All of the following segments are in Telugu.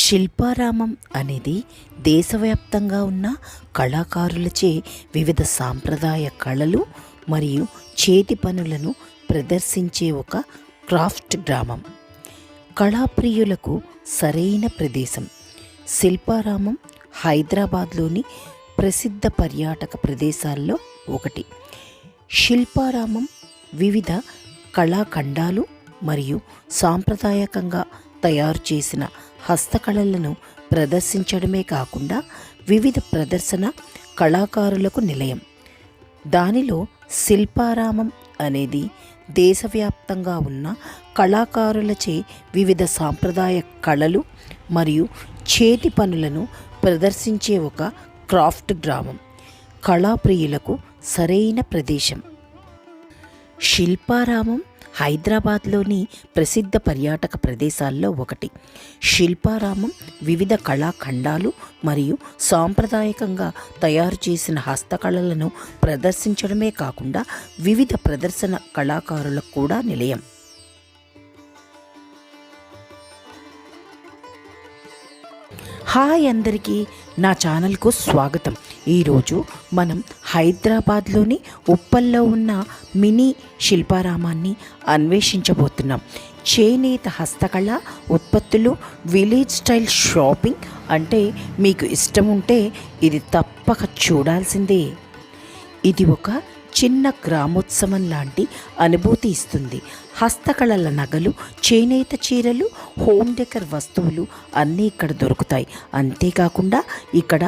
శిల్పారామం అనేది దేశవ్యాప్తంగా ఉన్న కళాకారులచే వివిధ సాంప్రదాయ కళలు మరియు చేతి పనులను ప్రదర్శించే ఒక క్రాఫ్ట్ గ్రామం. కళాప్రియులకు సరైన ప్రదేశం. శిల్పారామం హైదరాబాద్లోని ప్రసిద్ధ పర్యాటక ప్రదేశాల్లో ఒకటి. శిల్పారామం వివిధ కళాఖండాలు మరియు సాంప్రదాయకంగా తయారు చేసిన హస్తకళలను ప్రదర్శించడమే కాకుండా వివిధ ప్రదర్శన కళాకారులకు నిలయం. దానిలో శిల్పారామం అనేది దేశవ్యాప్తంగా ఉన్న కళాకారులచే వివిధ సాంప్రదాయ కళలు మరియు చేతి పనులను ప్రదర్శించే ఒక క్రాఫ్ట్ గ్రామం. కళాప్రియులకు సరైన ప్రదేశం. శిల్పారామం హైదరాబాద్లోని ప్రసిద్ధ పర్యాటక ప్రదేశాల్లో ఒకటి. శిల్పారామం వివిధ కళాఖండాలు మరియు సాంప్రదాయకంగా తయారు చేసిన హస్తకళలను ప్రదర్శించడమే కాకుండా వివిధ ప్రదర్శన కళాకారులకు కూడా నిలయం. హాయ్ అందరికీ, నా ఛానల్కు స్వాగతం. ఈరోజు మనం హైదరాబాద్లోని ఉప్పల్లో ఉన్న మినీ శిల్పారామాన్ని అన్వేషించబోతున్నాం. చేనేత హస్తకళ ఉత్పత్తులు, విలేజ్ స్టైల్ షాపింగ్ అంటే మీకు ఇష్టం ఉంటే ఇది తప్పక చూడాల్సిందే. ఇది ఒక చిన్న గ్రామోత్సవం లాంటి అనుభూతి ఇస్తుంది. హస్తకళల నగలు, చేనేత చీరలు, హోమ్ డెకర్ వస్తువులు అన్నీ ఇక్కడ దొరుకుతాయి. అంతేకాకుండా ఇక్కడ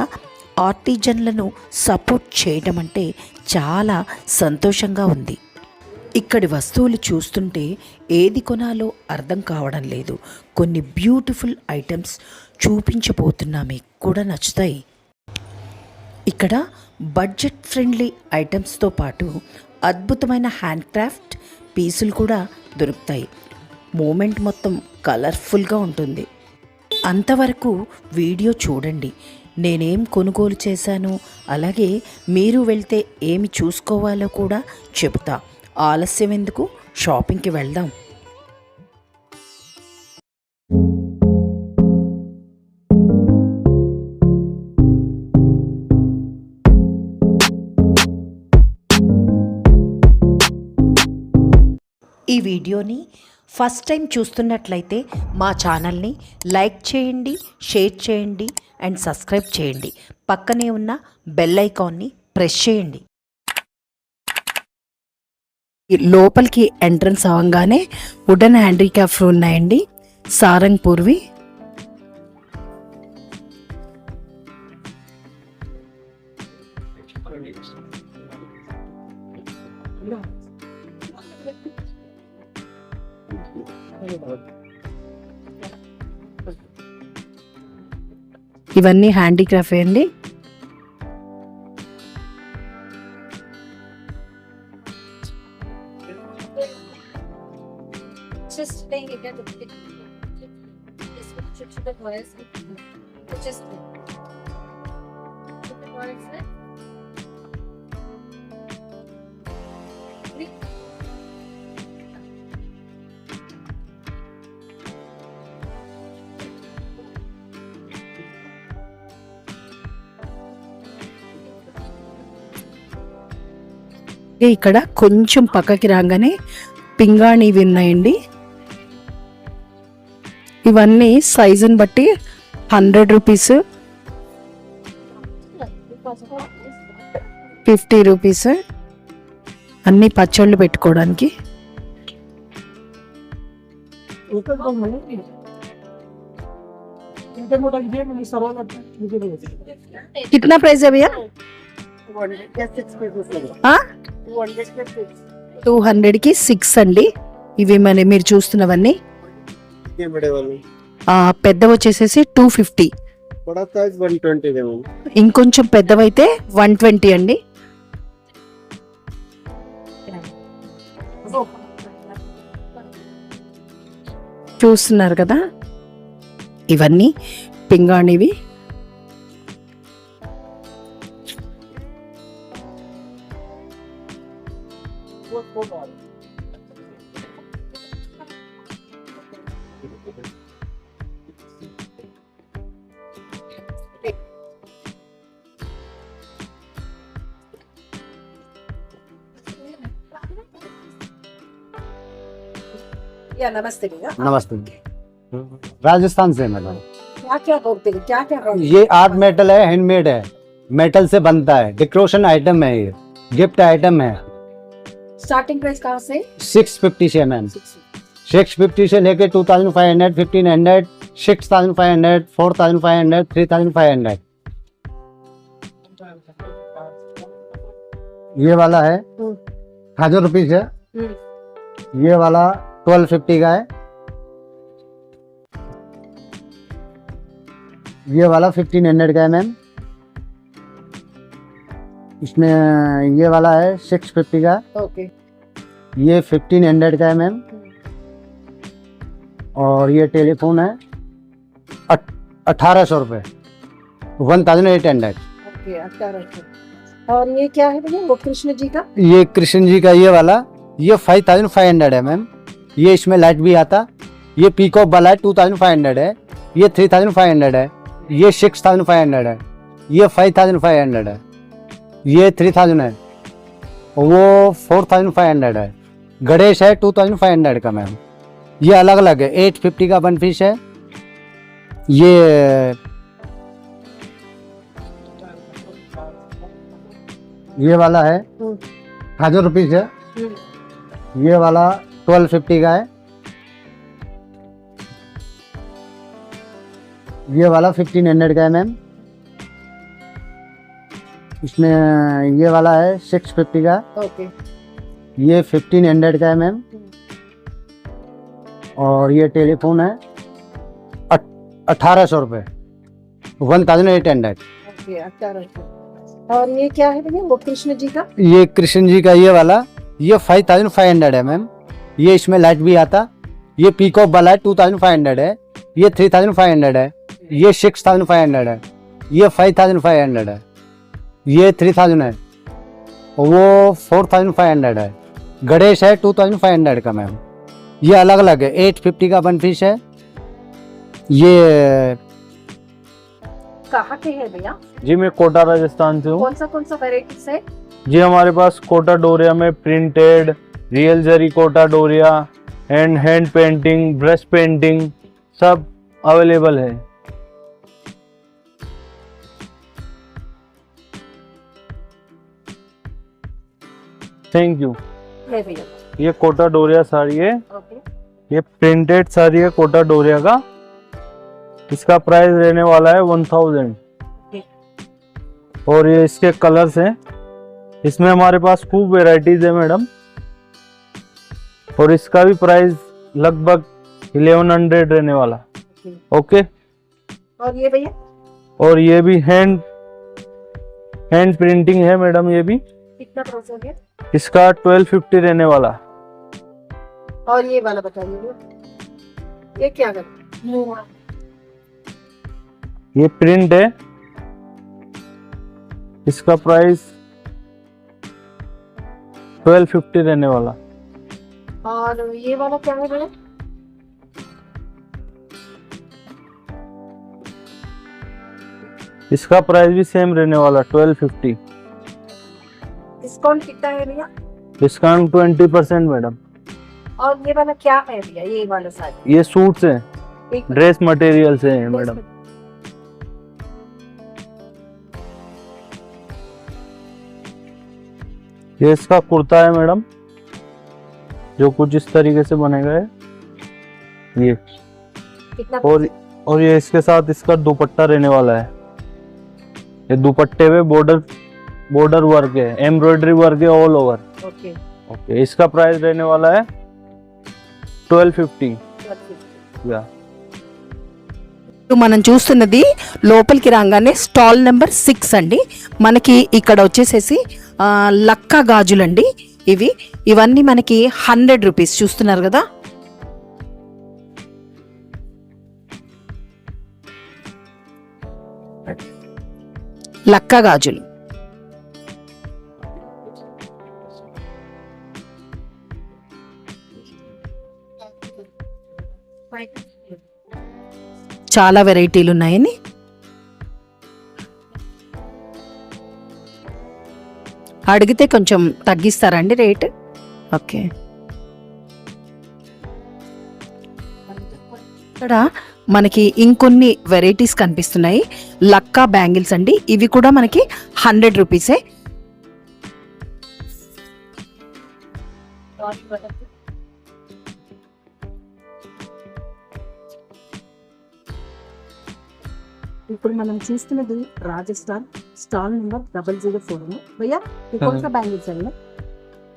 ఆర్టిజన్లను సపోర్ట్ చేయడం అంటే చాలా సంతోషంగా ఉంది. ఇక్కడి వస్తువులు చూస్తుంటే ఏది కొనాలో అర్థం కావడం లేదు. కొన్ని బ్యూటిఫుల్ ఐటమ్స్ చూపించబోతున్నా, మీకు కూడా నచ్చుతాయి. ఇక్కడ బడ్జెట్ ఫ్రెండ్లీ ఐటమ్స్తో పాటు అద్భుతమైన హ్యాండ్ క్రాఫ్ట్ పీసులు కూడా దొరుకుతాయి. మూమెంట్ మొత్తం కలర్ఫుల్గా ఉంటుంది. అంతవరకు వీడియో చూడండి. నేనేం కొనుగోలు చేశానో, అలాగే మీరు వెళ్తే ఏమి చూసుకోవాలో కూడా చెబుతా. ఆలస్యం ఎందుకు, షాపింగ్కి వెళ్దాం. ఈ వీడియోని ఫస్ట్ టైం చూస్తున్నట్లయితే మా ఛానల్ని లైక్ చేయండి, షేర్ చేయండి అండ్ సబ్స్క్రైబ్ చేయండి. పక్కనే ఉన్న బెల్ ఐకాన్ని ప్రెస్ చేయండి. లోపలికి ఎంట్రన్స్ అవ్వగానే వుడెన్ హ్యాండిక్రాఫ్ట్ ఉన్నాయండి, సారంగ్పూర్వి. ఇవన్నీ హ్యాండీక్రాఫ్ట్ అండి. ఇక్కడ కొంచెం పక్కకి రాగానే పింగాణివి ఉన్నాయండి. ఇవన్నీ సైజుని బట్టి 100 రూపీస్, 50 రూపీస్. అన్నీ పచ్చళ్ళు పెట్టుకోవడానికి. कितना प्राइस है भैया? 200 की 6 అండి. ఇవి మీరు చూస్తున్నవన్నీ. పెద్ద వచ్చేసేసి 250, ఇంకొంచెం పెద్దవైతే 120 అండి. చూస్తున్నారు కదా, ఇవన్నీ పింగాణివి. या नमस्ते भैया। नमस्ते। राजस्थान से मैडम। क्या क्या करते हैं, क्या क्या ये आर्ट मेटल है, हैंडमेड है, मेटल से बनता है, डेकोरेशन आइटम है, ये गिफ्ट आइटम है। स्टार्टिंग प्राइस कहाँ से? 650 से मैम, 650 से लेके 2500, 1500, 6500, 4500, 3500। ये वाला है 1000 रुपीज है। ये वाला 1250 का है। ये वाला 1500 का है मैम। इसमें ये वाला है 650 का। ओके। ये 1500 का है मैम। और ये टेलीफोन है 1800 रुपये, 1800। ओके, 1800। और ये क्या है भैया, वो कृष्ण जी का? ये कृष्ण जी का ये वाला, ये 5500 है मैम। ये इसमें लाइट भी आता। ये पीकॉक वाला है 2500 है। ये 3500 है। ये 6500 है। ये 5500 है। ये 3000 है। वो 4500 है। गणेश है 2500 का मैम। ये अलग अलग है। 850 का वन पीस है। ये वाला है 1000 रुपीज है। ये वाला 1250 का है। ये वाला 1500 का है मैम। इसमें ये वाला है 650 का। ओके। ये 1500 का है मैम। और ये टेलीफोन है 1800 रुपये, 1800। ओके, 1800। और ये क्या है भैया, वो कृष्ण जी का? ये कृष्ण जी का ये वाला, ये 5500 है मैम। ये इसमें लाइट भी आता। ये पीकॉक वाला है 2500 है। ये 3500 है। ये 6500 है। ये 5500 है। ये 3000 है। वो 4500 है। गणेश है 2500 का मैम। ये अलग अलग है। 850 का वन पीस है। ये कहाँ के है भैया? जी मैं कोटा राजस्थान से हूँ। कौन सा वेराइटीज है? जी हमारे पास कोटा डोरिया में प्रिंटेड, रियल जरी Kota Doria, hand painting, brush painting सब अवेलेबल है। Thank you. है भैया। ये कोटा डोरिया साड़ी है। ओके। ये प्रिंटेड साड़ी है कोटा डोरिया का। इसका प्राइस रहने वाला है 1000। और ये इसके कलर्स हैं। इसमें हमारे पास खूब वेराइटीज है मैडम। और इसका भी प्राइस लगभग 1100 रहने वाला। ओके। और ये भैया? और ये भी हैंड प्रिंटिंग है मैडम। ये भी कितना प्राइस हो गया? इसका 1250 रहने वाला। और ये वाला बताइए भैया, ये क्या कर? ये प्रिंट है। इसका प्राइस 1250 रहने वाला। और ये वाला क्या है भैया? इसका प्राइस भी सेम रहने वाला 1250। डिस्काउंट कितना है भैया? Discount 20% madam. और ये वाला क्या है भैया, ये वाला साड़ी? ये सूट्स हैं, एक ड्रेस मटेरियल से हैं मैडम। ये इसका कुर्ता है मैडम, जो कुछ इस तरीके से बनेगा है ये। कितना? और ये इसके साथ इसका दुपट्टा रहने वाला है। ये दुपट्टे पे बॉर्डर वर्क है, एम्ब्रॉयडरी वर्क है ऑल ओवर। ओके। ओके। इसका प्राइस रहने वाला है 1250। या మనం చూస్తున్నది లోపలికి రాగానే స్టాల్ నెంబర్ 6 అండి. మనకి ఇక్కడ వచ్చేసేసి లక్క గాజులండి. ఇవన్నీ మనకి 100 రూపీస్ చూస్తున్నారు కదా. లక్క గాజులు చాలా వెరైటీలు ఉన్నాయని. అడిగితే కొంచెం తగ్గిస్తారండి రేట్? ఓకే. ఇక్కడ మనకి ఇంకొన్ని వెరైటీస్ కనిపిస్తున్నాయి. లక్కా బ్యాంగిల్స్ అండి, ఇవి కూడా మనకి 100 రూపీసే. ఇప్పుడు మనం చూస్తున్నది రాజస్థాన్ స్టాల్ నెంబర్ 004 भैया ये कौन सा बैंगल्स है ये?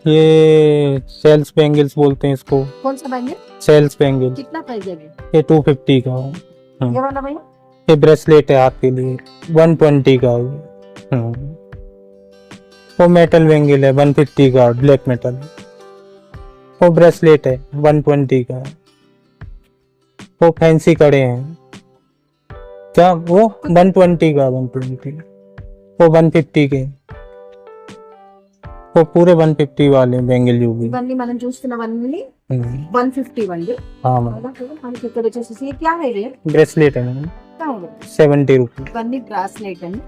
ये सेल्स बैंगल्स बोलते हैं इसको. कौन सा बैंगल? Sales bangle. कितना प्राइस है ये 250 का है. ये वाला भैया? ये ब्रेसलेट है हाथ के लिए 120 का है. वो मेटल बैंगल है 150 का, ब्लैक मेटल. वो ब्रेसलेट है 120 का. वो फैंसी कड़े हैं क्या, वो 120 का, 120. वो 150 के. वो पूरे 150 वाले बैंगल जो भी. ఇవన్నీ మనం చూస్తున్నవన్నీ 150 అండి. हाँ मैम. అలాగే మనకి ఇక్కడ వచ్చేసి ये क्या है ये? ब्रेसलेट है मैम क्या होगा? 70 रुपीज. इवన్నీ ब्रासलेट అండి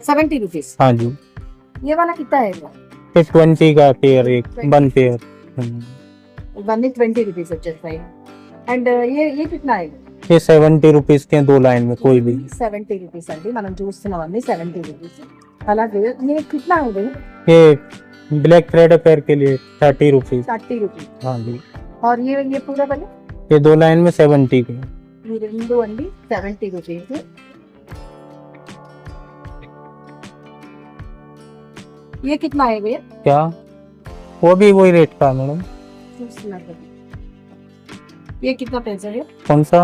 70 రూపీస్. हाँ जी. ये वाला कितना है? ये 20 का पेयर, एक 1 पेयर. ఇవన్నీ 20 రూపీస్ వచ్చేస్తాయి. అండ్ ये कितना है? ये 70 रुपीज के 2 लाइन में कोई भी. 70 రూపీస్ అండి మనం చూస్తున్నవన్నీ 70 రూపీస్. అలాగే ये कितना है भैया? ये ब्लैक थ्रेड पेयर के लिए 30 रुपीज. 30 రూపీస్. हाँ जी. और ये पूरा वाला ये 2 लाइन में 70 के. ఈ రెండు అండి 70 రూపీస్. ये कितना है भैया? क्या, वो भी वही रेट का मैडम. ये कितना पैसा है? कौन सा?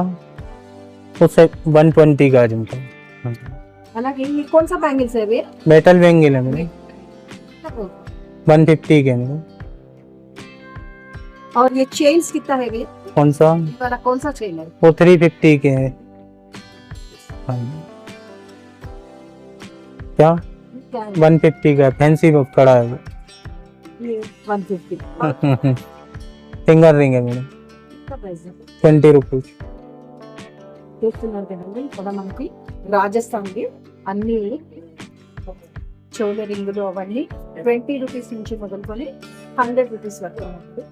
वो 120 का जिनका. అలాగే ये कौन सा बैंगल्स है भैया? मेटल बैंगल है मैडम 150 के मैडम. और ये चेन्स कितना है भैया? कौन सा? ये वाला कौन सा चेन है? वो 350 के है. हाँ जी. क्या, क्या है? 150 का फैंसी में कड़ा है वो. ये 150 फिंगर रिंग है मैडम का प्राइस है. 20 रुपीज. చూస్తున్నారు కదండి ఇక్కడ మనకి రాజస్థాన్ కి అన్ని చోళ రింగులు అవన్నీ 20 రూపీస్ నుంచి మొదలుకొని 100 రూపీస్ వరకు ఉంది.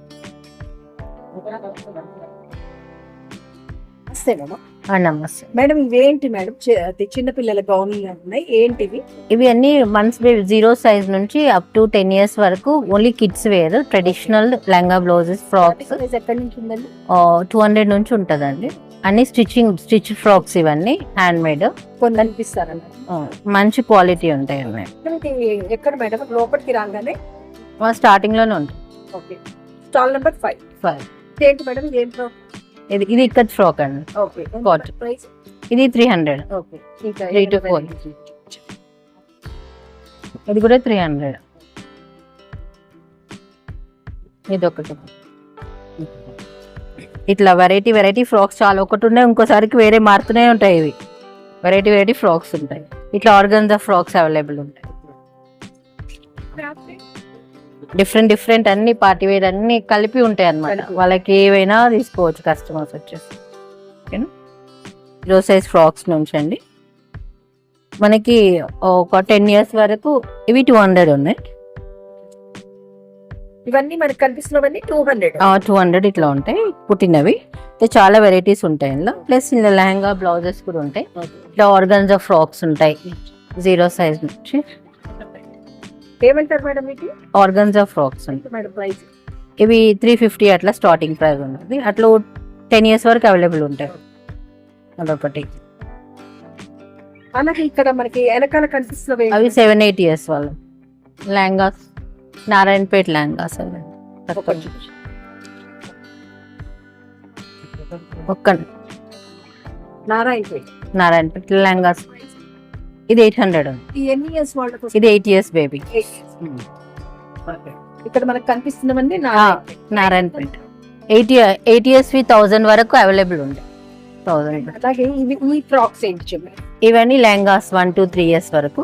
నమస్తే మేడం. నమస్తే మేడం ఇవేంటి మేడం? చిన్న పిల్లల గౌన్లు ఉన్నాయి, ఏంటివి? ఇవి అన్ని మంత్స్ బేబీ 0 సైజ్ నుంచి అప్ టు 10 ఇయర్స్ వరకు only kids wear traditional lehenga blouses frocks price ఎక్కడి నుంచి ఉందండి? 200 నుంచి ఉంటుందండి. అన్ని స్టిచ్ ఫ్రాక్స్ ఇవన్నీ హ్యాండ్ మేడ్ కొన్ని కనిపిస్తారండి, మంచి క్వాలిటీ ఉంటాయి అన్నీ. ఎక్కడ మేడం? లోపలికి రాగానే స్టార్టింగ్ లోనే ఉంటుంది. ఓకే. స్టాల్ నెంబర్ 5 ఏంటి మేడం? ఏం ఫ్రాక్? ఇది ఇక్కత్ ఫ్రాక్ అండి. ఓకే. Cotton. ప్రైస్? ఇది 300. ఓకే. ఇంకా 3 to 4. ఇది కూడా 300. ఇది ఒకటి. ఇట్లా వెరైటీ ఫ్రాక్స్ చాలా ఒకటి ఉన్నాయి, ఇంకోసారికి వేరే మారుతూనే ఉంటాయి. ఇవి వెరైటీ ఫ్రాక్స్ ఉంటాయి. ఇట్లా ఆర్గన్జా ఫ్రాక్స్ అవైలబుల్ ఉంటాయి. డిఫరెంట్ అన్ని పార్టీ వేర్ అన్ని కలిపి ఉంటాయి అన్నమాట. వాళ్ళకి ఏవైనా తీసుకోవచ్చు కస్టమర్స్ వచ్చేసి. ఓకేనా? 0 సైజ్ ఫ్రాక్స్ నుంచి అండి మనకి ఒక 10 ఇయర్స్ వరకు ఇవి 200 ఉన్నాయి. ఇవన్నీ మనకి కనిపిస్తున్నవన్నీ 200. 200 ఇట్లా ఉంటాయి పుట్టినవి. చాలా వెరైటీస్ ఉంటాయి ఇందులో. ప్లస్ ఇందులో లెహంగా బ్లౌజెస్ కూడా ఉంటాయి. ఇట్లా ఆర్గన్జా ఫ్రాక్స్ ఉంటాయి 0 సైజ్ నుంచి. ఏమంటారు మేడం వీటి? ఆర్గన్జా ఫ్రాక్స్ ఉంటాయి మేడం ప్రైస్? ఇవి 350 అట్లా స్టార్టింగ్ ప్రైస్ ఉంటుంది. అట్లా 10 ఇయర్స్ వరకు అవైలబుల్ ఉంటాయి. అదొకటి. అలాగే ఇక్కడ మనకి వెనకాల కనిపిస్తున్నవి అవి 7-8 ఇయర్స్ వాళ్ళు లెహంగాస్, నారాయణపేట లెహంగాస్ అవి. ఒక్క నారాయణపేట లెహంగాస్. ఇది 800 ఉంది. ఎన్ని ఇయర్స్ వాళ్ళకి? ఇది 8 ఇయర్స్ బేబీ. ఇక్కడ మనకు కనిపిస్తున్నవన్నీ నారాయణపేట 8 ఇయర్స్ 1000 వరకు అవైలబుల్ ఉంటాయి. 1000. అలాగే ఇవి ఈ ఫ్రాక్స్ ఏంటి చెప్పండి? ఇవన్నీ లెహంగాస్ 1 to 3 ఇయర్స్ వరకు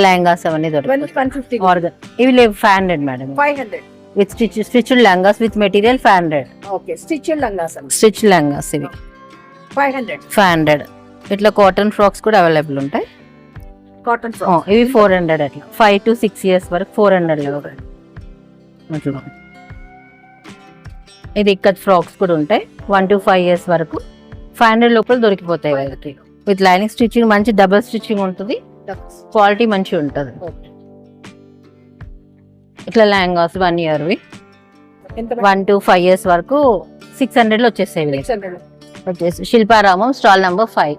లెహంగాస్ అవన్నీ దొరుకుతాయి. 150. ఆర్గన్ ఇవి లేవు 500 madam. 500 with stitched lehengas with material 500. Okay. Stitch langas stitch lehengas ఇవి 500. ఇట్లా కాటన్ ఫ్రాక్స్ కూడా అవైలబుల్ ఉంటాయి. కాటన్ ఫ్రాక్ ఇవి 400 అట్లా 5 to 6 ఇయర్స్ వరకు 400 లో. ఇది ఇక్కత్ ఫ్రాక్స్ కూడా ఉంటాయి. 1 to 5 years వరకు 500 లోపల దొరికిపోతాయి వాళ్ళకి. విత్ లైనింగ్ స్టిచ్చింగ్, మంచి డబుల్ స్టిచ్చింగ్ ఉంటుంది, క్వాలిటీ మంచిగా ఉంటుంది. ఇట్లా లెహంగాస్ 1 year 1 to 5 years వరకు 600 లో వచ్చేస్తాయి. వచ్చేసి శిల్పారామం స్టాల్ నెంబర్ 5.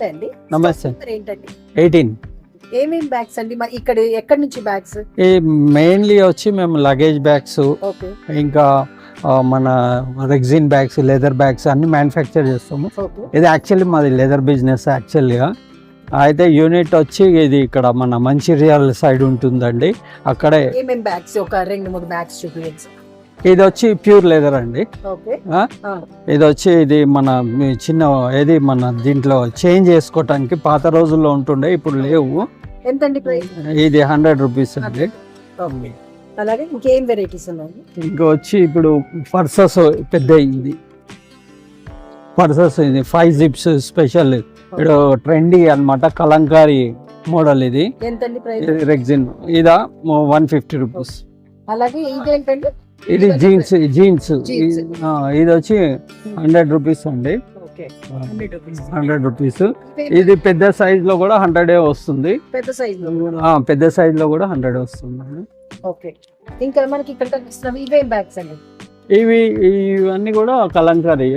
అండి నమస్తే. ఏంటండి 18. ఏమేం బ్యాగ్స్ అండి? మరి ఇక్కడ ఎక్కడి నుంచి బ్యాగ్స్? ఈ మెయిన్లీ వచ్చి మేము లగేజ్ బ్యాగ్స్, ఓకే ఇంకా మన రెగ్జిన్ బ్యాగ్స్, లెదర్ బ్యాగ్స్ అన్ని మ్యానుఫ్యాక్చర్ చేస్తాము. ఓకే ఇది యాక్చువల్లీ మాది లెదర్ బిజినెస్ యాక్చువల్గా. అయితే యూనిట్ వచ్చి ఇది ఇక్కడ మన మంచిర్యాల సైడ్ ఉంటుందండి. అక్కడే ఏమేం బ్యాగ్స్? ఒక 2-3 బ్యాగ్స్ చూపించండి. ఇది వచ్చి ప్యూర్ లెదర్ అండి. ఓకే ఇది వచ్చి ఇది మన చిన్న ఏది మన దీంట్లో చేంజ్ చేసుకోవటానికి పాత రోజుల్లో ఉంటుండే, ఇప్పుడు లేవు. ఎంతండి ప్రైస్? ఇది 100 రూపీస్ అండి. ఓకే. అలాగే ఇంకేం వెరైటీస్ ఉన్నాయి? ఇంకా వచ్చి ఇప్పుడు పర్సెస్ పెద్ద ఇది పర్సెస్, ఇది 5 zips స్పెషల్, ఇప్పుడు ట్రెండీ అన్నమాట, కలంకారీ మోడల్. ఇది ఎంతండి ప్రైస్? రెగ్జిన్. ఇదా 150 రూపీస్. అలాగే ఇదేంటండి? ఇది జీన్స్. ఇది వచ్చి 100 రూపీస్ అండి. Okay 100 rupees. ఇది పెద్ద సైజ్ లో కూడా 100 వస్తుంది. పెద్ద సైజ్ లో పెద్ద సైజ్ లో కూడా 100 వస్తుంది. ఓకే. ఇంకా మనకి ఇక్కడ కనిపిస్తున్నవి ఇవేం బ్యాగ్స్ అండి? ఇవన్నీ కూడా కలంకారీ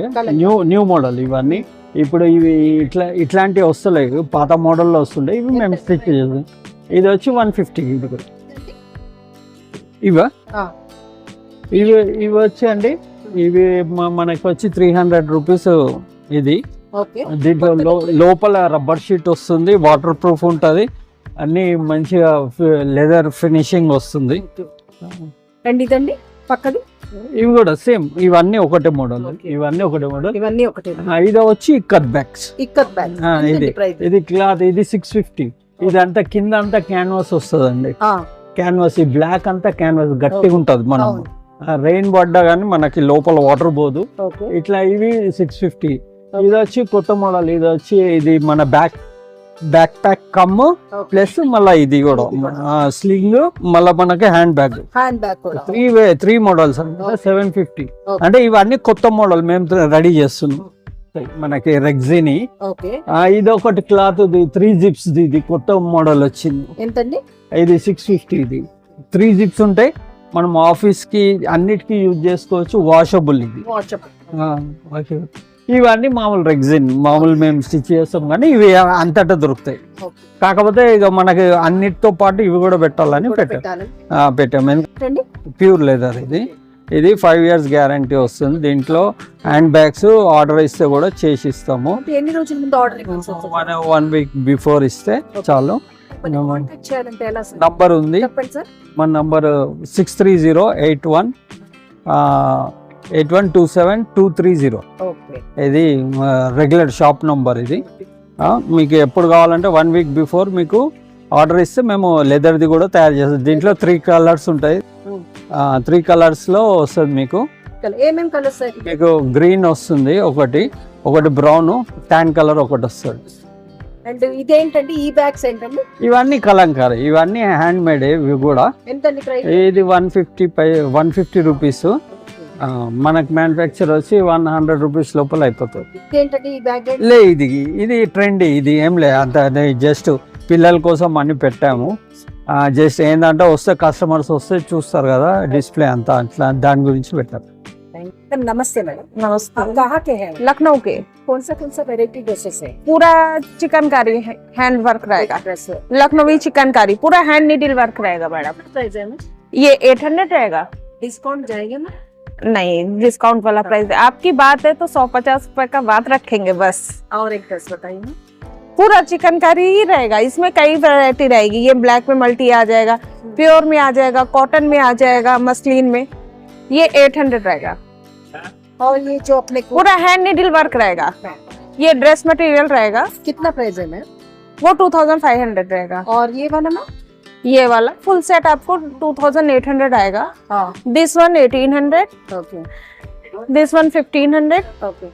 న్యూ మోడల్. ఇవన్నీ ఇప్పుడు ఇవి ఇట్లాంటివి వస్తలేవు, పాత మోడల్లో వస్తుండే. ఇవి మేము స్టిచ్ చేస్తాం. ఇది వచ్చి 150. ఇవా ఇవి వచ్చి అండి, ఇవి మనకి వచ్చి 300 రూపీస్. ఇది ఓకే. దీంట్లో లోపల రబ్బర్ షీట్ వస్తుంది, వాటర్ ప్రూఫ్ ఉంటుంది, అన్ని మంచిగా లెదర్ ఫినిషింగ్ వస్తుంది. అండ్ ఇదండి పక్కది? ఇవి కూడా సేమ్, ఇవన్నీ ఒకటే మోడల్. ఇవన్నీ ఒకటే మోడల్. ఇవన్నీ ఒకటే. ఇది వచ్చి ఇక్కత్ బ్యాగ్స్. ఇక్కత్ బ్యాగ్స్. ఇది క్లాత్, ఇది 650. ఇదంతా కింద అంతా క్యాన్వాస్ వస్తుందండి. క్యాన్వాస్, ఈ బ్లాక్ అంతా క్యాన్వాస్ గట్టిగా ఉంటుంది. మనం రెయిన్ పడ్డా కానీ మనకి లోపల వాటర్ పోదు. ఇట్లా ఇవి 650. ఇది వచ్చి కొత్త మోడల్. ఇది వచ్చి ఇది మన బ్యాక్ ప్యాక్ కమ్ ప్లస్ మళ్ళీ ఇది కూడా స్లింగ్, మళ్ళీ మనకి హ్యాండ్ బ్యాగ్. 3 మోడల్స్ అంటే 750. అంటే ఇవన్నీ కొత్త మోడల్ మేము రెడీ చేస్తున్నాం. మనకి రెగ్జిని. ఇది ఒకటి క్లాత్, 3 zips. ఇది కొత్త మోడల్ వచ్చింది. ఎంతండి? ఇది 650. ఇది 3 zips ఉంటాయి. మనం ఆఫీస్ కి అన్నిటికీ యూజ్ చేసుకోవచ్చు. వాషబుల్. ఇది ఇవన్నీ మామూలు రెగ్జిన్, మామూలు మేము స్టిచ్ చేస్తాం, కానీ ఇవి అంతటా దొరుకుతాయి. కాకపోతే ఇక మనకి అన్నిటితో పాటు ఇవి కూడా పెట్టాలని పెట్టాము. Pure leather. ఇది 5 years గ్యారంటీ వస్తుంది. దీంట్లో హ్యాండ్ బ్యాగ్స్ ఆర్డర్ ఇస్తే కూడా చేసి ఇస్తాము. ఎన్ని రోజుల ముందు ఆర్డర్? 1 week బిఫోర్ ఇస్తే చాలు. నంబర్ ఉంది, మన నంబర్ 6308127230. ఇది రెగ్యులర్ షాప్ నంబర్. ఇది మీకు ఎప్పుడు కావాలంటే 1 week బిఫోర్ మీకు ఆర్డర్ ఇస్తే మేము లెదర్ది కూడా తయారు చేస్తాం. దీంట్లో 3 కలర్స్ ఉంటాయి. 3 కలర్స్లో వస్తుంది మీకు. కలర్ ఏమేం కలర్స్ సార్? మీకు గ్రీన్ వస్తుంది ఒకటి బ్రౌన్, ట్యాన్ కలర్ ఒకటి వస్తుంది. అండ్ ఇదేంటండి ఈ బ్యాగ్స్ ఏంటండి? ఇవన్నీ కలంకారీ, ఇవన్నీ హ్యాండ్ మేడ్. ఇవి కూడా ఎంతండి ప్రైస్? ఇది 150 రూపీస్. మనకు మ్యానుఫ్యాక్చర్ వచ్చి 100 రూపీస్ లోపల అయిపోతుంది. ఇదేంటండి ఈ బ్యాగ్? లే ఇది ట్రెండ్, ఇది ఏం లే అంత, జస్ట్ పిల్లల కోసం అని పెట్టాము. జస్ట్ ఏంటంటే వస్తే కస్టమర్స్ వస్తే చూస్తారు కదా డిస్ప్లే అంతా, అట్లా దాని గురించి పెట్టారు. नमस्ते मैडम। नमस्ते। आप कहाँ के हैं? लखनऊ के। कौन सा वेराइटी ड्रेसेस है? पूरा चिकनकारी हैंड वर्क रहेगा, ड्रेस लखनवी चिकनकारी पूरा हैंड नीडल वर्क रहेगा मैडम। प्राइस है? ये 800 रहेगा। डिस्काउंट जाएगा ना? नहीं, डिस्काउंट वाला प्राइस है। आपकी बात है तो 150 रुपए का बात रखेंगे बस। और एक ड्रेस बताइए ना। पूरा चिकनकारी ही रहेगा, इसमें कई वैरायटी रहेगी। ये ब्लैक में मल्टी आ जाएगा, प्योर में आ जाएगा, कॉटन में आ जाएगा, मसलिन में। ये 800 रहेगा। और ये जो अपने पूरा हैंड नीडल वर्क रहेगा। ये ड्रेस मटेरियल रहेगा। कितना प्राइस है मैम? वो 2500 रहेगा। और ये वाला मैम? ये वाला फुल सेट आपको 2800 आएगा। हाँ। This one 1800, okay this one 1500, okay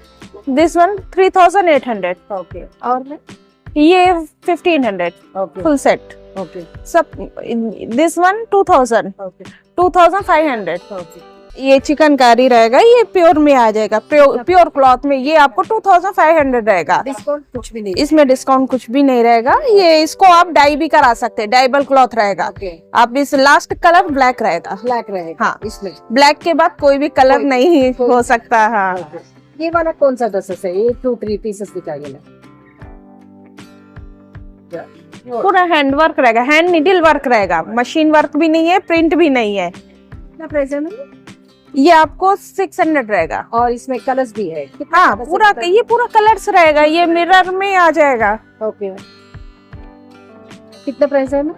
this one 3800, okay. और मैम? ये 1500 ओके फुल सेट ओके सब। This one 2000, okay 2500। ओके। ये चिकनकारी रहेगा, ये प्योर में आ जाएगा, प्योर क्लॉथ में। ये आपको 2500 रहेगा। डिस्काउंट कुछ भी नहीं? इसमें डिस्काउंट कुछ भी नहीं रहेगा। ये इसको आप डाई भी करा सकते हैं, डाइबल क्लॉथ रहेगा। ओके। आप इस लास्ट कलर ब्लैक रहेगा। ब्लैक रहेगा? हाँ। इसमें ब्लैक के बाद कोई भी कलर नहीं हो सकता। हाँ। ये वाला कौन सा ड्रेसेस है? ये 2-3 पीसेस दिखाइए ना। पूरा हैंड वर्क रहेगा, हैंड निडल वर्क रहेगा, मशीन वर्क भी नहीं है, प्रिंट भी नहीं है। कितना प्राइस है मैम? ये आपको 600 रहेगा। और इसमें कलर्स भी है? कितना हाँ, colours पूरा है? ये पूरा कलर्स रहेगा, ये मिरर में आ जाएगा। ओके। कितना प्राइस है मैम?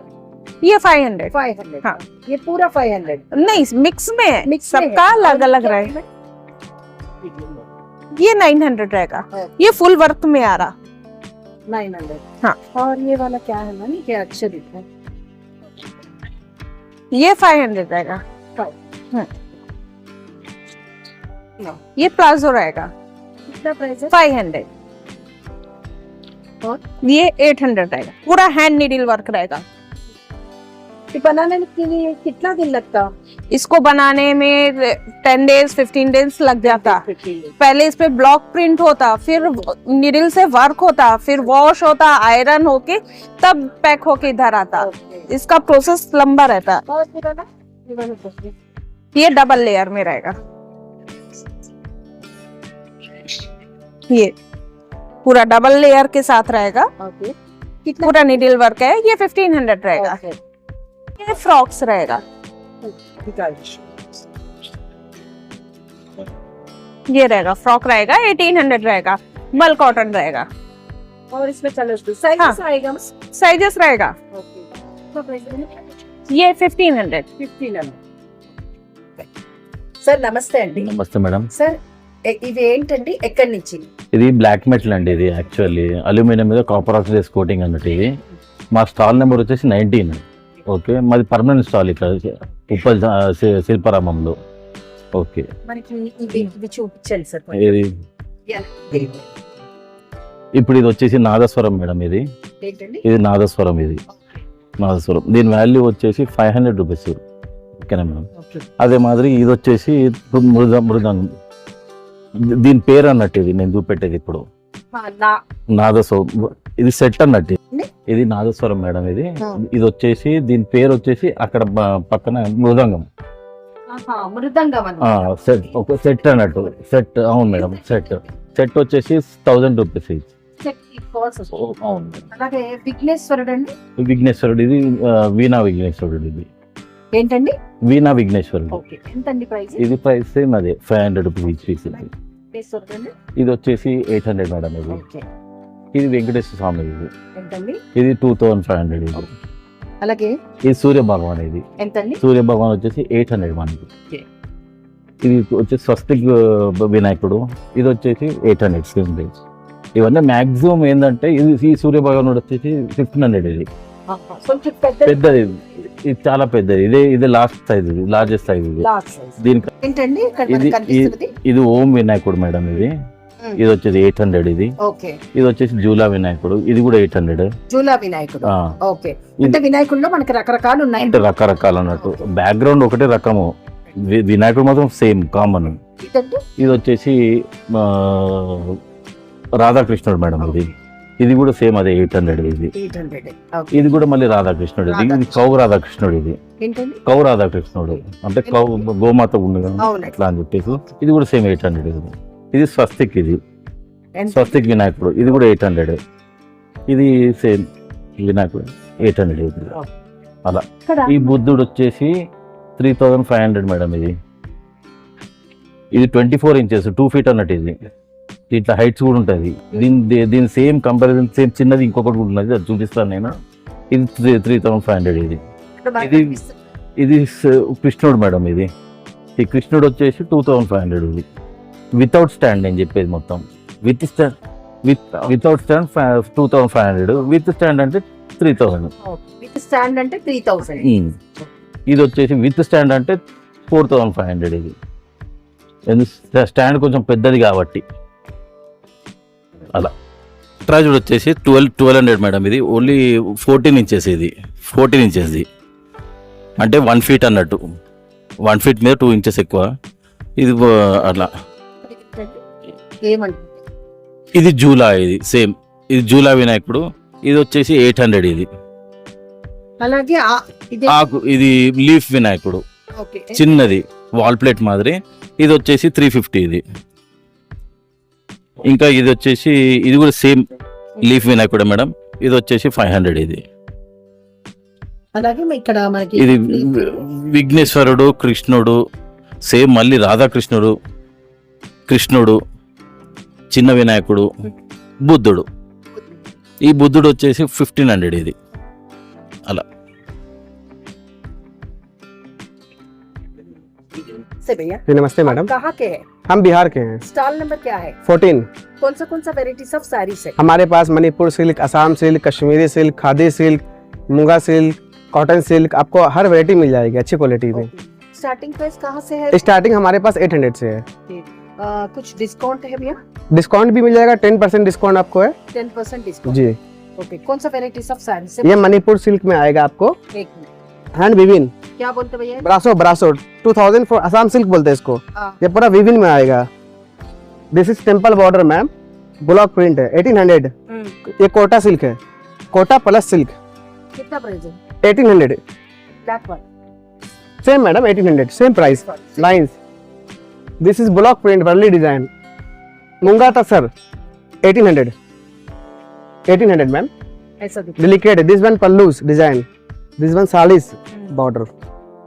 ये 500। 500। हाँ। ये पूरा 500? नहीं, मिक्स में है, मिक्स में सबका है। अलग अलग और रहेगा। क्या ये 900 रहेगा। है? ये फुल वर्क में आ रहा। 900। हाँ। और ये वाला क्या है मैम? क्या अक्षर है? ये 500 रहेगा। 5। ये प्लाजो रहेगा, कितना प्राइस है? 500। और ये 800 रहेगा। पूरा हैंड निडल वर्क रहेगा। ये बनाने के लिए कितना दिन लगता? इसको बनाने में 10 डेज 15 डेज लग जाता। 15 पहले इस पे ब्लॉक प्रिंट होता, फिर निडल से वर्क होता, फिर वॉश होता, आयरन होके तब पैक होके इधर आता। ओके। इसका प्रोसेस लंबा रहता। और ये वाला? ये वाला ड्रेस? ये डबल लेयर में रहेगा। ये पूरा डबल लेयर के साथ रहेगा। ओके। कितना? पूरा निडल वर्क है। ये 1500 रहेगा। ओके। ये फ्रॉक्स रहेगा। ये रहेगा, फ्रॉक रहेगा, 1800 रहेगा। मल कॉटन रहेगा। और इसमें कलर्स भी साइज हाँ। आएगा? साइजेस रहेगा। ओके। कितना प्राइस है? ये 1500। 1500। సార్ నమస్తే అండి। నమస్తే మేడం, సార్ ఇవి ఏంటండి? ఎక్కడి నుంచి? ఇది బ్లాక్ మెటల్ అండి. ఇది యాక్చువల్లీ అల్యూమినియం మీద కాపర్ ఆక్సిడైజ్ కోటింగ్ అన్నట్టు. ఇది మా స్టాల్ నెంబర్ వచ్చేసి 19. ఓకే, మాది పర్మనెంట్ స్టాల్ ఇక్కడ ఉప్పల్ శిల్పారామంలో. ఓకే, మనకి ఇవి చూపించండి సార్। ఇది ఇప్పుడు ఇది వచ్చేసి నాదస్వరం మేడం. ఇది ఏంటండి? ఇది నాదస్వరం. ఇది నాదస్వరం, దీని వాల్యూ వచ్చేసి 500 రూపీస్. ఓకేనా మేడం? ఓకే। అదే మాదిరి ఇది వచ్చేసి మృదంగం. దీని పేరు అన్నట్టు ఇది నేను చూపెట్టేది ఇప్పుడు నాదస్వరం. ఇది సెట్ అన్నట్టు. ఇది నాదస్వరం మేడం. ఇది ఇది వచ్చేసి దీని పేరు వచ్చేసి అక్కడ పక్కన మృదంగం. మృదంగం సెట్, ఒక సెట్ అన్నట్టు. సెట్, అవును మేడం. సెట్ వచ్చేసి 1000 రూపీస్. అవును. అలాగే విఘ్నేశ్వరుడు అండి? విఘ్నేశ్వరుడు, ఇది వీణా విఘ్నేశ్వరుడు. ఇది ఏంటండి? వీణా విఘ్నేశ్వరుడు. ఓకే, ఎంతండి ప్రైస్? ఇది ప్రైస్ సేమ్ అదే 500 రూపీస్ ఈచ్ పీస్. విఘ్నేశ్వరుడు అండి? ఇది వచ్చేసి 800 మేడం. ఇది ఓకే, ఇది వెంకటేశ్వర స్వామి. ఇది ఎంతండి? ఇది 2500. ఇది అలాగే ఇది సూర్య భగవాన్. ఇది ఎంతండి? సూర్య భగవాన్ వచ్చేసి 800 మనకి. ఓకే. ఇది వచ్చేసి స్వస్తిక్ వినాయకుడు. ఇది వచ్చేసి 800 సేమ్ రేంజ్. ఇవన్నీ మాక్సిమం ఏంటంటే ఇది ఈ సూర్య భగవానుడు వచ్చేసి 1500. ఇది కొంచెం పెద్ద పెద్దది, ఇది చాలా పెద్దది. ఇదే లాస్ట్ సైజ్, ఇది లార్జెస్ట్ సైజ్ ఇది. Large size. దీనికి ఏంటండి ఇక్కడ ఇది మనకి కనిపిస్తుంది? ఇది ఓం వినాయకుడు మేడం. ఇది వచ్చేది 800. ఇది ఓకే. ఇది వచ్చేసి జూలా వినాయకుడు, ఇది కూడా 800. జూలా వినాయకుడు. ఆ, ఓకే. అంటే వినాయకుడిలో మనకి రకరకాలు ఉన్నాయి. అంటే రకరకాలు అన్నట్టు. బ్యాక్గ్రౌండ్ ఒకటే రకము, వినాయకుడు మాత్రం సేమ్ కామన్. ఇదండి ఇది వచ్చేసి రాధాకృష్ణుడు మేడం. ఇది కూడా సేమ్ అదే 800. ఇది 800. ఇది కూడా మళ్ళీ రాధాకృష్ణుడు. ఇది కౌ రాధాకృష్ణుడు. ఇది ఏంటండి? కౌ రాధాకృష్ణుడు అంటే గోమాత ఉంది కదా అట్లా అని చెప్పేసి. ఇది కూడా సేమ్ 800. ఇది స్వస్తిక్. ఇది స్వస్తిక్ వినాయకుడు, ఇది కూడా 800. ఇది సేమ్ వినాయకుడు 800. ఇది అలా. ఈ బుద్ధుడు వచ్చేసి 3500 మేడం. ఇది 24 ఇంచెస్, 2 feet అన్నట్టు. ఇది ఇట్లా హైట్స్ కూడా ఉంటుంది. దీని సేమ్ కంపారిజన్ సేమ్ చిన్నది ఇంకొకటి కూడా ఉన్నది, అది చూపిస్తాను నేను. ఇది 3500. ఇది కృష్ణుడు మేడం. ఈ కృష్ణుడు వచ్చేసి 2500. ఇది వితౌట్ స్టాండ్ నేను చెప్పేది మొత్తం. వితౌట్ స్టాండ్ 2500, విత్ స్టాండ్ అంటే 3000. విత్ స్టాండ్ అంటే 3000. ఇది వచ్చేసి విత్ స్టాండ్ అంటే 4500. ఇది స్టాండ్ కొంచెం పెద్దది కాబట్టి అలా. ట్రాజుడ్ వచ్చేసి 1200 మేడం. ఇది ఓన్లీ 14 ఇంచెస్. ఇది 14 ఇంచెస్ అంటే 1 feet అన్నట్టు. 1 feet మీద 2 inches ఎక్కువ. ఇది అట్లా. ఏమండి? ఇది జూలా. ఇది సేమ్, ఇది జూలా వినాయకుడు. ఇది వచ్చేసి 800. ఇది అలాగే ఆకు. ఇది లీఫ్ వినాయకుడు, ఓకే. చిన్నది వాల్ ప్లేట్ మాదిరి. ఇది వచ్చేసి 350. ఇది ఇంకా ఇది వచ్చేసి ఇది కూడా సేమ్ లీఫ్ వినాయకుడు మేడం. ఇది వచ్చేసి 500. ఇది అలాగే ఇక్కడ మనకి ఇది విఘ్నేశ్వరుడు, కృష్ణుడు సేమ్, మళ్ళీ రాధాకృష్ణుడు, కృష్ణుడు, చిన్న వినాయకుడు, బుద్ధుడు. ఈ బుద్ధుడు వచ్చేసి 1500. ఇది అలా. से भैया नमस्ते मैडम, कहाँ के हैं? हम बिहार के हैं। स्टॉल नंबर क्या है? 14। कौन सा वेराइटीज ऑफ साड़ीज है? हमारे पास Manipur silk, Assam silk, Kashmiri silk, khadi silk, Moonga silk, cotton silk, आपको हर वैरायटी मिल जाएगी अच्छी क्वालिटी में। स्टार्टिंग प्राइस कहाँ से है? स्टार्टिंग हमारे पास 800 से है। कुछ डिस्काउंट है भैया? डिस्काउंट भी मिल जाएगा, 10% डिस्काउंट आपको है 10% डिस्काउंट जी। ओके। कौन सा वेराइटीज ऑफ साड़ीज है? ये मणिपुर सिल्क में आएगा आपको। एक मिनट, हैंड विविन, क्या बोलते भैया? ब्रासो 2000 for असम सिल्क बोलते हैं इसको। ये पूरा विविन में आएगा। This is temple border ma'am, block print है 1800। ये कोटा सिल्क है, कोटा प्लस सिल्क कितना प्राइस है? 1800 black one same madam, 1800 same price lines. This is block print Warli design, Moonga tussar 1800 ma'am, ऐसा दिख delicate. This one pallus design, this one सालिस बॉर्डर,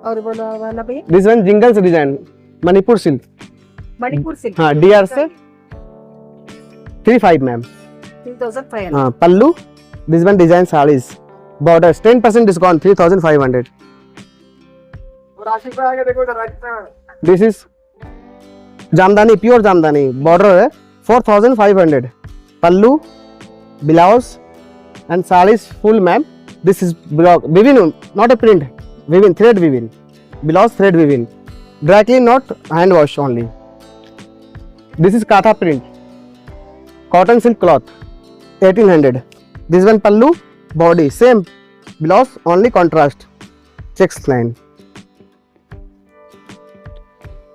और बोला वाला भैया this one jingles design, Manipur silk. Manipur silk. हाँ डीआर से 35 मैम। 3500। हाँ pallu, this one design saris, border 10% discount 3500। This is Jamdani, pure Jamdani, border है 4500। Pallu, blouse and saris full ma'am. This is weaving, not a print, weaving, thread weaving, blouse thread weaving, dry clean, not hand wash only. This is Katha print, cotton silk cloth 1800। This one pallu, body same, blouse only contrast checks line.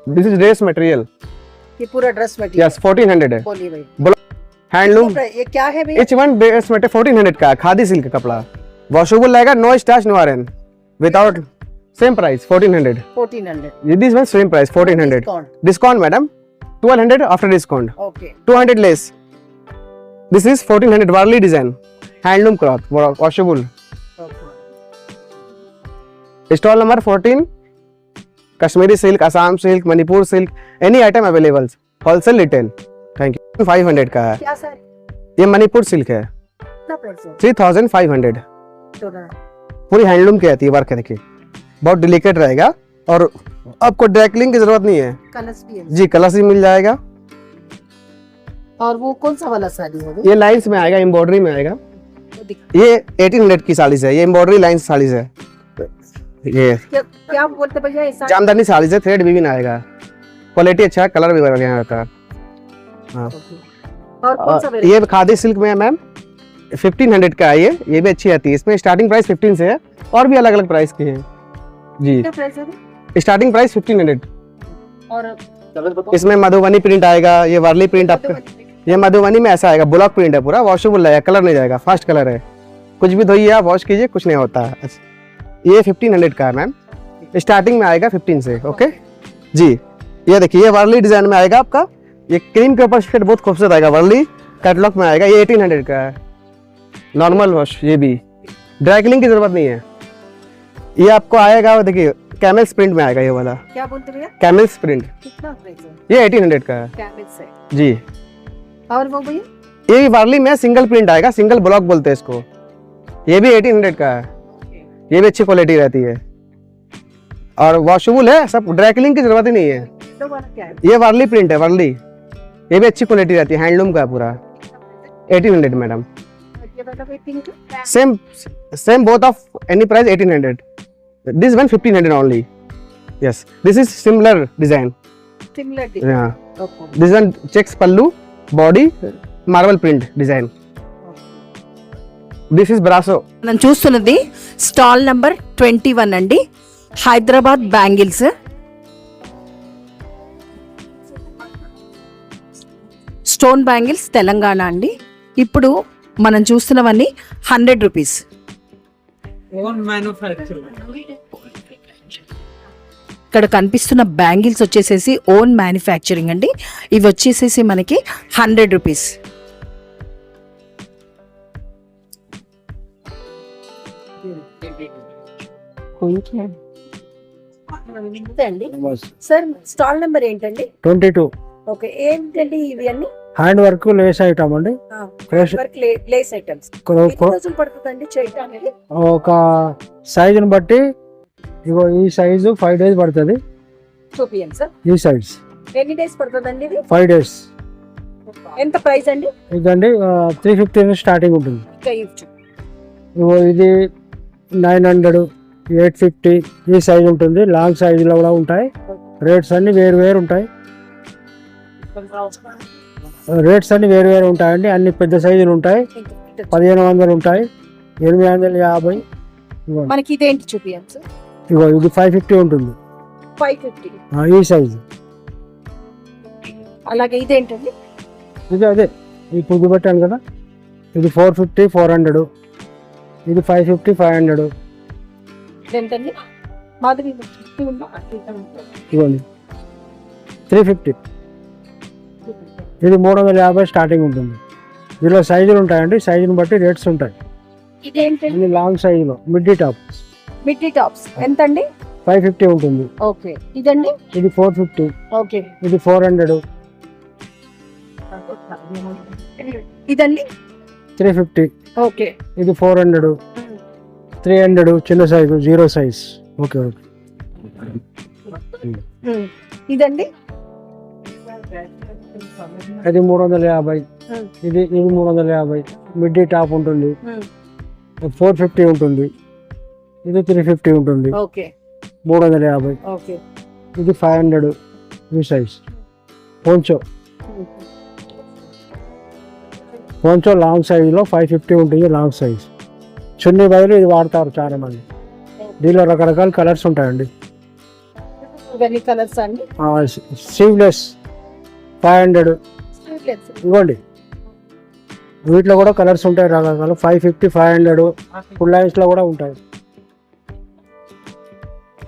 This is dress material, ये पूरा ड्रेस मटेरियल। यस 1400 है। बोलिए भाई हैंडलूम, ये क्या है भैया? एच वन ड्रेस मटेरियल 1400 का है, खादी सिल्क का कपड़ा, वॉशेबल रहेगा, no starch no iron, without same price 1400। 1400 this one same price 1400। Discount. Discount madam 1200 after discount, okay 200 less. This is 1400 Warli design, handloom cloth, washable. Stall number 14, Kashmiri silk, Assam silk, Manipur silk, any item available, wholesale retail. Thank you. 500 का है, क्या सर? ये मणिपुर सिल्क है कितना प्राइस है? 3500। टोटल पूरी हैंडलूम की आती है, वर्क है देखिए, बहुत डिलिकेट रहेगा और आपको ड्रैकलिंग की जरूरत नहीं है कलर्स भी है। जी, कलर्स भी मिल जाएगा। और वो कौन सा वाला साड़ी है? ये लाइंस में आएगा, एम्ब्रॉयडरी में आएगा, ये 1800 की साड़ीज है, ये एम्ब्रॉयडरी लाइन साड़ीज है, ये क्या बोलते भैया ऐसा? जामदानी साड़ीज है, थ्रेड भी आएगा, क्वालिटी अच्छा है, कलर भी बढ़िया रहता है। हाँ और कौन सा ये खादी सिल्क में है मैम, 1500 का है ये भी अच्छी आती है। इसमें स्टार्टिंग प्राइस 15 से है और भी अलग अलग प्राइस के हैं जी। प्राइस है? Starting price 1500। और इसमें मधुबनी प्रिंट आएगा, ये वार्ली प्रिंट आपका, ये मधुबनी में ऐसा आएगा, ब्लॉक प्रिंट है पूरा, वॉशेबल है, कलर नहीं जाएगा, फास्ट कलर है, कुछ भी धोइए आप, वॉश कीजिए, कुछ नहीं होता है। ये 1500 का है मैम, स्टार्टिंग में आएगा 15 से। ओके जी, ये देखिए ये वार्ली डिजाइन में आएगा आपका, ये क्रीम के ऊपर शेड बहुत खूबसूरत आएगा, वार्ली कैटलॉग में आएगा, ये 1800 का है, नॉर्मल वॉश, ये भी ड्राई क्लीनिंग की जरूरत नहीं है। ये आपको आएगा, देखिए कैमल्स प्रिंट में आएगा, ये वाला क्या बोलते भैया? कैमल्स प्रिंट, कितना प्राइस है? ये 1800 का है कैमल से। जी। और वो भैया? ये वार्ली में सिंगल प्रिंट आएगा, सिंगल ब्लॉक बोलते हैं इसको, ये भी 1800 का है, ये भी अच्छी क्वालिटी रहती है और वॉशेबल है, सब ड्राई क्लीनिंग की जरूरत ही नहीं है। तो वाला क्या है? ये वार्ली प्रिंट है, वार्ली, ये भी अच्छी क्वालिटी रहती है, हैंडलूम का है पूरा, 1800 मैडम। ये वाला भी pink? Same both of any price 1800, this one 1500 only. Yes, this is similar design, similar this one checks pallu, body marble print design, this is బ్రాసో। మనం చూస్తున్నది స్టాల్ నంబర్ 21 అండి, Hyderabad bangles. Stone bangles Telangana అండి. ఇప్పుడు మనం చూస్తున్నవన్నీ 100 రూపీస్. ఇక్కడ కనిపిస్తున్న బ్యాంగిల్స్ వచ్చేసేసి ఓన్ మ్యానుఫ్యాక్చరింగ్ అండి. ఇవి వచ్చేసేసి మనకి 100 రూపీస్. సార్ స్టాల్ నెంబర్ ఏంటండి? 22 ఓకే, ఏంటండి ఇవి అన్ని? హ్యాండ్ వర్క్ లేస్ ఐటమ్ అండి. Lace items. రోజులు పడుతుందండి చేయడానికి? ఒక సైజుని బట్టి ఇగో ఈ సైజు 5 days పడుతుంది. చూపియండి సార్. ఈ సైజ్ ఎన్ని డేస్ పడుతుందండి ఇది? 5 days. ఎంత ప్రైస్ అండి? ఇదండి 350 నుంచి స్టార్టింగ్ ఉంటుంది. ఇగో ఇది 900, 850 ఈ సైజ్ ఉంటుంది. లాంగ్ సైజులో కూడా ఉంటాయి. రేట్స్ అన్ని వేరు వేరు ఉంటాయి. ఉంటాయండి. అన్ని పెద్ద సైజులు ఉంటాయి. 1500 ఉంటాయి, 850. మనకి ఇదేంటి చూపియండి సార్. ఇగో ఇది 550 ఉంటుంది. 550 ఈ సైజు. అలాగే ఇదేంటండి? ఇది అదే ఇప్పుడు పెట్టాను కదా, ఇది 450, 400, ఇది 550, 500. ఎంతండి? మాధవి ఇవ్వండి 350. ఇది 350 స్టార్టింగ్ ఉంటుంది. దీనిలో సైజులు ఉంటాయండి, సైజుని బట్టి రేట్స్ ఉంటాయి. ఇదేంటండి? ఇది లాంగ్ సైజులో మిడ్డీ టాప్. మిడ్డీ టాప్స్ ఎంతండి? 550 ఉంటుంది. ఓకే, ఇదండి? ఇది 450. ఓకే, ఇది 400. ఇదండి? 350. ఓకే, ఇది 400, 300 చిన్న సైజు, 0 సైజ్. Okay okay. ఇదండి? అది 350. ఇది 350. మిడ్డీ టాప్ ఉంటుంది. 450 ఉంటుంది. ఇది 350 ఉంటుంది. ఓకే, 350. ఓకే. ఇది 500 ఈ సైజ్. పోంచో లాంగ్ సైజులో 550 ఉంటుంది, లాంగ్ సైజ్. చున్నీ బదులు ఇది వాడతారు చాలా మంది. దీనిలో రకరకాల కలర్స్ ఉంటాయండి. ఇవన్నీ కలర్స్ అండి? స్లీవ్లెస్ 500. ఇవ్వండి, వీటిలో కూడా కలర్స్ ఉంటాయి రకరకాలు. 550, 500. ఫుల్ లైన్స్లో కూడా ఉంటాయి.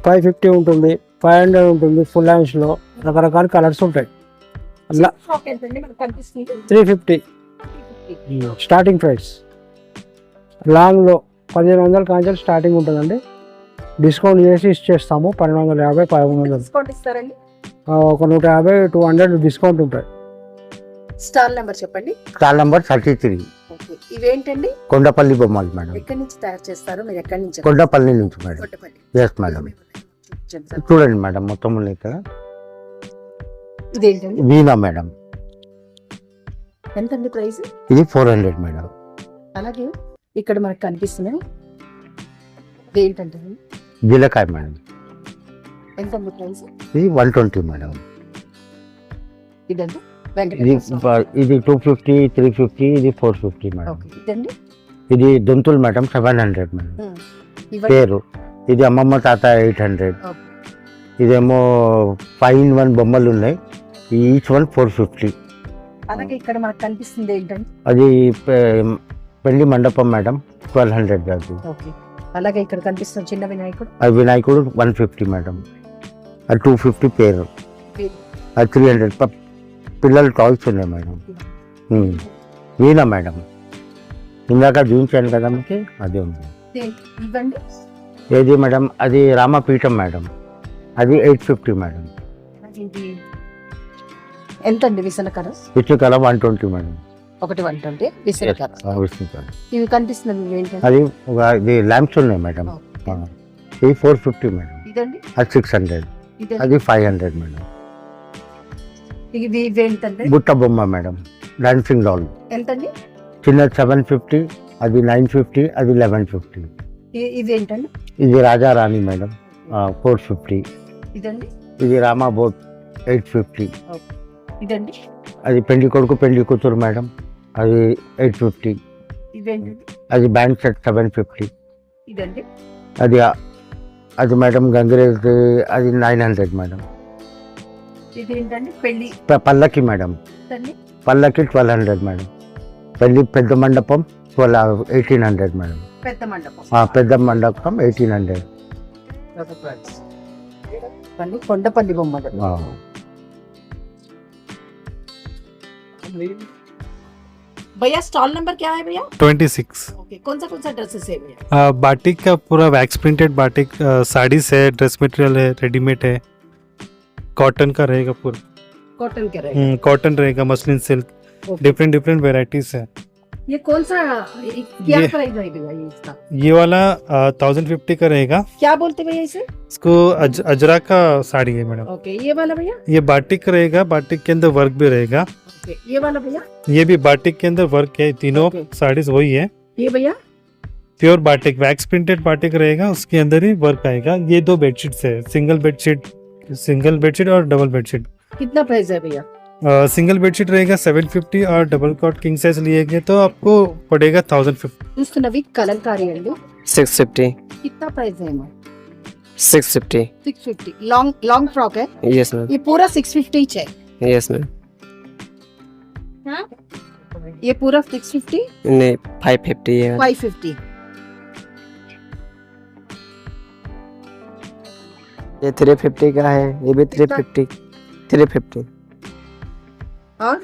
550 ఉంటుంది, 500 ఉంటుంది. ఫుల్ లైన్స్లో రకరకాల కలర్స్ ఉంటాయి. 350 స్టార్టింగ్ ప్రైస్. లాంగ్లో 1500 కాంచెలు స్టార్టింగ్ ఉంటుందండి. డిస్కౌంట్ చేసి ఇచ్చేస్తాము 1250, 1500. డిస్కౌంట్ ఇస్తారండి? ఒక 150, 200 డిస్కౌంట్ ఉంటాయి. స్టాల్ నెంబర్ చెప్పండి. Stall number 33. ఓకే, ఇవేంటండి? కొండపల్లి బొమ్మలు మేడం. ఎక్కడి నుంచి తయారు చేస్తారు మీరు? ఎక్కడి నుంచి? కొండపల్లి నుంచి మేడం. కొట్టపల్లి. Yes madam. చూడండి మేడం, మొత్తం ఉన్నాయి ఇక్కడ. ఇదేంటండి? వీణా మేడం. ఎంతండి ప్రైస్? ఇది 400 మేడం. అలాగే ఇక్కడ మనకు కనిపిస్తున్నాయి ఏంటంటే జీలకాయ మేడం, ఎంత ప్రైస్ ఇది 120 మేడం. ఇదండి ఇది ఇది 250, 350, ఇది 450 మేడం. ఓకే ఇదండి ఇది దొంతులు మేడం 700 మేడం ఇవన్నీ పేరు. ఇది అమ్మమ్మ తాత 800. ఓకే. ఇదేమో 5-in-1 బొమ్మలు ఉన్నాయి, ఈచ్ వన్ 450. అలాగే ఇక్కడ మనకు కనిపిస్తుంది ఏంటంటే అది పెళ్లి మండపం మేడం 1200 అది. ఓకే. అలాగే ఇక్కడ కనిపిస్తున్న చిన్న వినాయకుడు అది వినాయకుడు 150 మేడం. అది 250 పేరు. అది 300. పిల్లల టాయ్స్ ఉన్నాయి మేడం. వీణా మేడం, ఇందాక చూపించాను కదా మీకు, అదే ఉంది. ఇవ్వండి ఏది మేడం, అది రామపీఠం మేడం, అది 850 మేడం. ఇది ఎంతండి విసనకర? విష్ణుకళ 120 మేడం. ఒకటి 120 విసనకర. విష్ణుకళ ఇవి కనిపిస్తున్నవి ఏంటంటే అది ఇది ల్యాంప్స్ ఉన్నాయి మేడం. ఇది 450 మేడం. ఇదండి అది 600. ఇదండి అది 500 మేడం. ఇవి ఏంటంటే బుట్ట బొమ్మ మేడం, డాన్సింగ్ డాల్. ఎంతండి? చిన్న 750, అది 950, అది 1150. ఇది ఏంటండి? ఇది రాజా రాణి మేడం 450. ఇదండి ఇది రామా బోట్ 850. ఇదండి అది పెళ్లి కొడుకు పెళ్లి కూతురు మేడం, అది 850. ఇదేంటి? అది బ్యాండ్ సెట్ 750. ఇదండి అది మేడం గంగిరేజ్, అది 900 మేడం. ఇదేంటండి? పెళ్లి పల్లకి మేడం, ఇదండి పల్లకి 1200 మేడం. పెద్ద మండపం 1800 మేడం. పెద్ద మండపం. పెద్ద మండపం 1800. కొండపల్లి బొమ్మలు. भैया स्टॉल नंबर क्या है भैया? 26। ओके, कौन सा ड्रेसेस है भैया? बाटिक का पूरा वैक्स प्रिंटेड बाटिक साड़ीज है, ड्रेस मटेरियल है, रेडीमेड है, कॉटन का रहेगा पूरा। कॉटन के रहेगा। कॉटन रहेगा, मसलिन सिल्क, डिफरेंट वेराइटीज है। ये कौन सा क्या प्राइस रहेगा भैया इसका? ये वाला 1050 का रहेगा। क्या बोलते भैया इसे? इसको अजरा का साड़ी है मैडम। ओके, ये वाला भैया? ये बाटिक रहेगा, बाटिक के अंदर वर्क भी रहेगा। ओके, ये वाला भैया? ये भी बाटिक के अंदर वर्क है, तीनों ओके। साड़ीज वही है। ये भैया? Pure batik, wax printed batik रहेगा, उसके अंदर ही वर्क आएगा। ये 2 बेडशीट्स है, सिंगल बेडशीट और डबल बेडशीट। कितना प्राइस है भैया? सिंगल बेडशीट रहेगा 750 और डबल कॉट किंग साइज लिएगे तो आपको पड़ेगा 1050। చూస్తున్నవి కలంకారీ అండి. 650. कितना प्राइस है? 650. 650. लॉन्ग फ्रॉक है Yes ma'am. ये पूरा 650 है. Yes ma'am. ये पूरा 650 नहीं 550 है. 550. ये 350 का है, ये भी 350. 350. और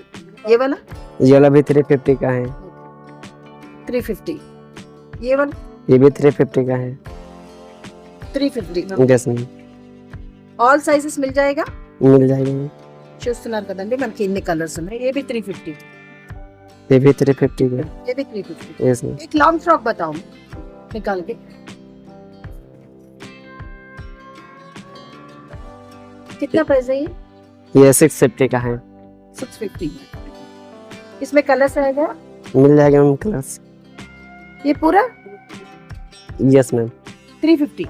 ये वाला ये वाला भी 350 का है, 350. ये वाला ये भी 350 का है. 350. Yes ma'am. All sizes mill जाएगा. मिल जाएगा. చూస్తున్నారు కదండి మనకి ఇన్ని కలర్స్ ఉన్నాయి. ये भी 350. ये भी 350 का. ये भी 350. Yes ma'am. एक लॉन्ग फ्रॉक बताओ निकाल के. कितना प्राइस है ये? ये 650 का है. 650. इसमें कलर्स आएगा. मिल जाएगा मैम कलर्स. ये पूरा Yes ma'am. 350.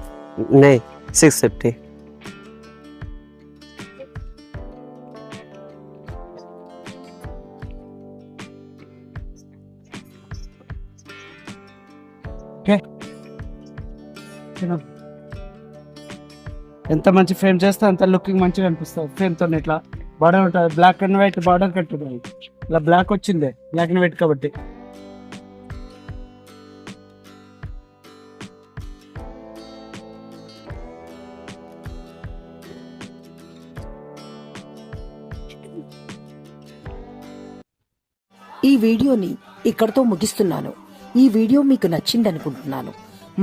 नहीं 650. ఎంత మంచి ఫ్రేమ్ చేస్తే అంత లుకింగ్ మంచిగా అనిపిస్తుంది. ఫ్రేమ్తో ఇట్లా బార్డర్ ఉంటుంది, బ్లాక్ అండ్ వైట్ బార్డర్ కట్టుతుంది. ఇలా బ్లాక్ వచ్చింది, బ్లాక్ అండ్ వైట్ కాబట్టి. ఈ వీడియోని ఇక్కడితో ముగిస్తున్నాను. ఈ వీడియో మీకు నచ్చిందనుకుంటున్నాను.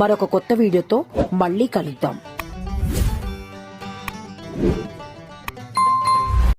మరొక కొత్త వీడియోతో మళ్ళీ కలుద్దాం.